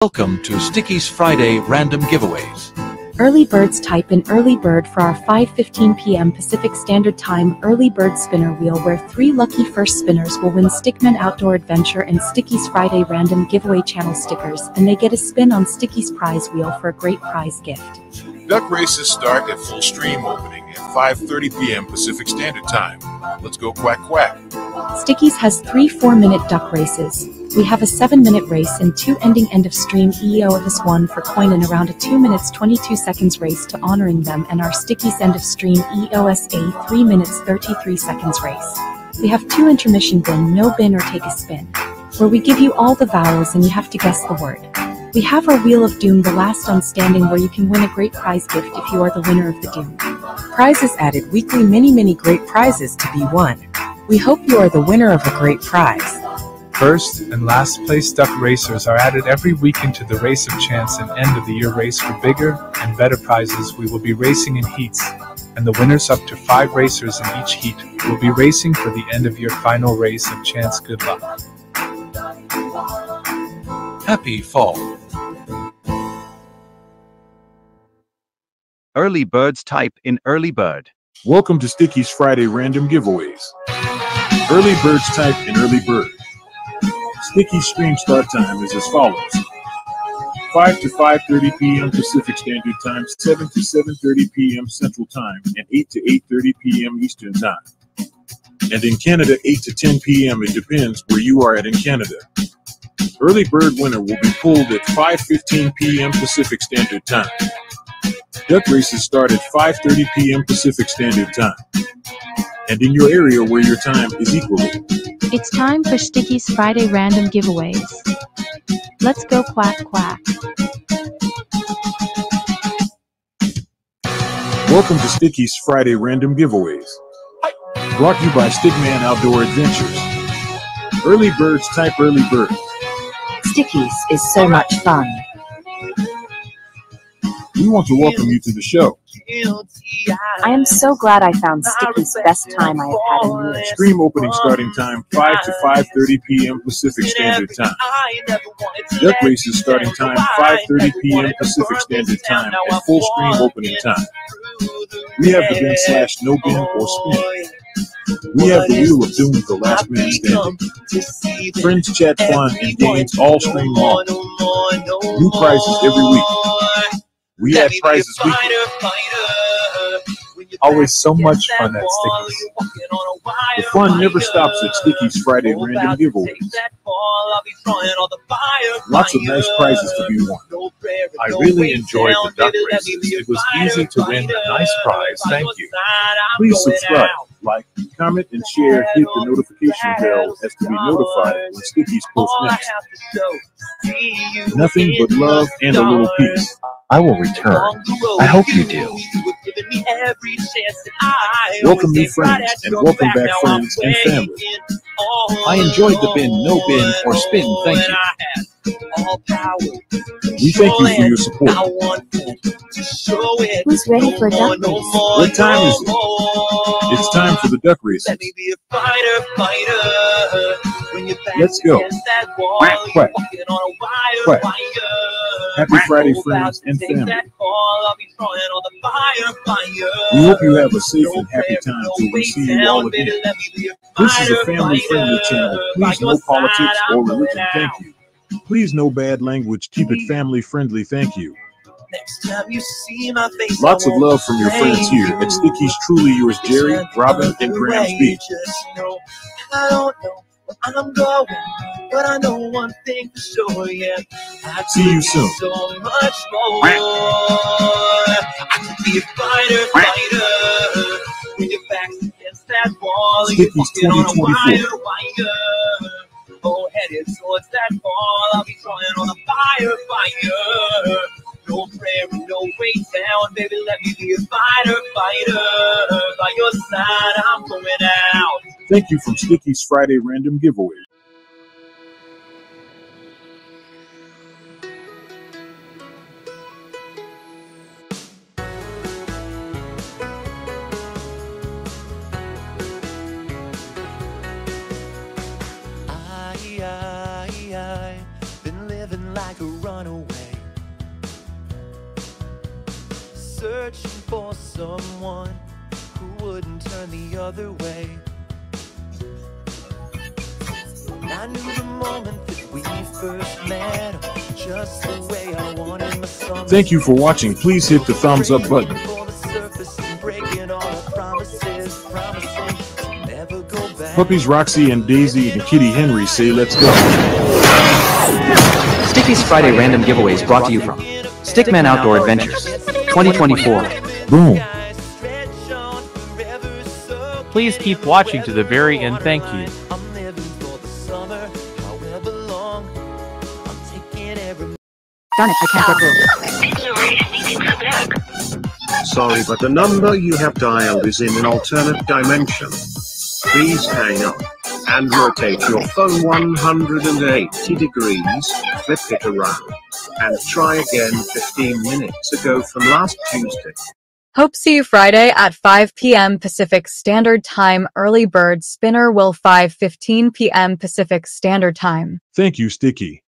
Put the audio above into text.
Welcome to Sticky's Friday Random Giveaways. Early birds type in Early Bird for our 5:15 p.m. Pacific Standard Time Early Bird Spinner Wheel, where 3 lucky first spinners will win Stickman Outdoor Adventure and Sticky's Friday Random Giveaway channel stickers, and they get a spin on Sticky's prize wheel for a great prize gift. Duck races start at full stream opening at 5:30 p.m. Pacific Standard Time. Let's go quack quack. Sticky's has 3 4-minute duck races. We have a 7-minute race and 2 ending end of stream EOS 1 for coin and around a 2 minutes 22 seconds race to honoring them, and our Sticky's end of stream EOSA 3 minutes 33 seconds race. We have 2 intermission bin, no bin or take a spin, where we give you all the vowels and you have to guess the word. We have our Wheel of Doom, the last on standing, where you can win a great prize gift if you are the winner of the Doom. Prizes added weekly, many great prizes to be won. We hope you are the winner of a great prize. First and last place duck racers are added every week into the Race of Chance and end of the year race for bigger and better prizes. We will be racing in heats, and the winners, up to 5 racers in each heat, will be racing for the end of year final Race of Chance. Good luck. Happy fall. Early birds type in Early Bird. Welcome to Sticky's Friday Random Giveaways. Early birds type in Early Bird. Sticky's stream start time is as follows: 5 to 5:30 p.m. Pacific Standard Time, 7 to 7:30 p.m. Central Time, and 8 to 8:30 p.m. Eastern Time. And in Canada, 8 to 10 p.m. It depends where you are at in Canada. Early bird winner will be pulled at 5:15 p.m. Pacific Standard Time. Duck races start at 5:30 p.m. Pacific Standard Time, and in your area where your time is equally. It's time for Sticky's Friday Random Giveaways. Let's go quack quack. Welcome to Sticky's Friday Random Giveaways. Brought to you by Stickman Outdoor Adventures. Early birds type Early Bird. Sticky's is so much fun. We want to welcome you to the show. I am so glad I found Sticky's best time I have had in years. Stream opening starting time 5 to 5:30 p.m. Pacific Standard Time. Duck races starting time 5:30 p.m. Pacific Standard Time and full stream opening time. We have the bin / no bin or spin. We have the Wheel of Doom, the last man standing. Friends, chat, fun, and games all stream long. New prizes every week. We add prizes weekly. Always so much fun at Sticky's. The fun never stops at Sticky's Friday Random Giveaways. Lots of nice prizes to be won. I really enjoyed the duck races. It was easy to win a nice prize. Thank you. Please subscribe, like, comment, and share. Hit the notification bell as to be notified when Sticky's post next. Nothing but love and a little peace. I will return. I hope you do. Welcome new friends, and welcome back friends and family. I enjoyed the bin, no bin, or spin. Thank you. We thank you for your support. Who's ready for a duck race? What time is it? It's time for the duck races. Let's go. Quack, quack. Quack. Happy Friday, friends and family. We hope you have a safe and happy time till we see you all again. This is a family-friendly channel. Please no politics or religion. Thank you. Please no bad language. Keep it family-friendly. Thank you. Lots of love from your friends here at Sticky's. Truly yours, Jerry, Robin, and Graham's Beach. I don't know where I'm going, but I know one thing for sure, yeah. See you soon. So much more. I could be a fighter, when your back's against that wall. Sticky's 2024. Oh, headed towards that ball, I'll be throwing on the fire. No prayer and no way down, baby, let me be a fighter. By your side, I'm going out. Thank you from Sticky's Friday Random Giveaway. I've been living like a runaway. away, searching for someone who wouldn't turn the other way. I knew the moment that we first met, just the way I wanted my summer. Thank you for watching. Please hit the thumbs up button. Puppies Roxy and Daisy and Kitty Henry say let's go. Sticky's Friday random giveaways brought to you from Stickman Outdoor Adventures 2024. Boom. Please keep watching to the very end. Thank you. Darn it, I can't get through. Sorry, but the number you have dialed is in an alternate dimension. Please hang up and rotate your phone 180 degrees, flip it around, and try again 15 minutes ago from last Tuesday. Hope see you Friday at 5 p.m. Pacific Standard Time. Early bird spinner will 5:15 p.m. Pacific Standard Time. Thank you, Sticky.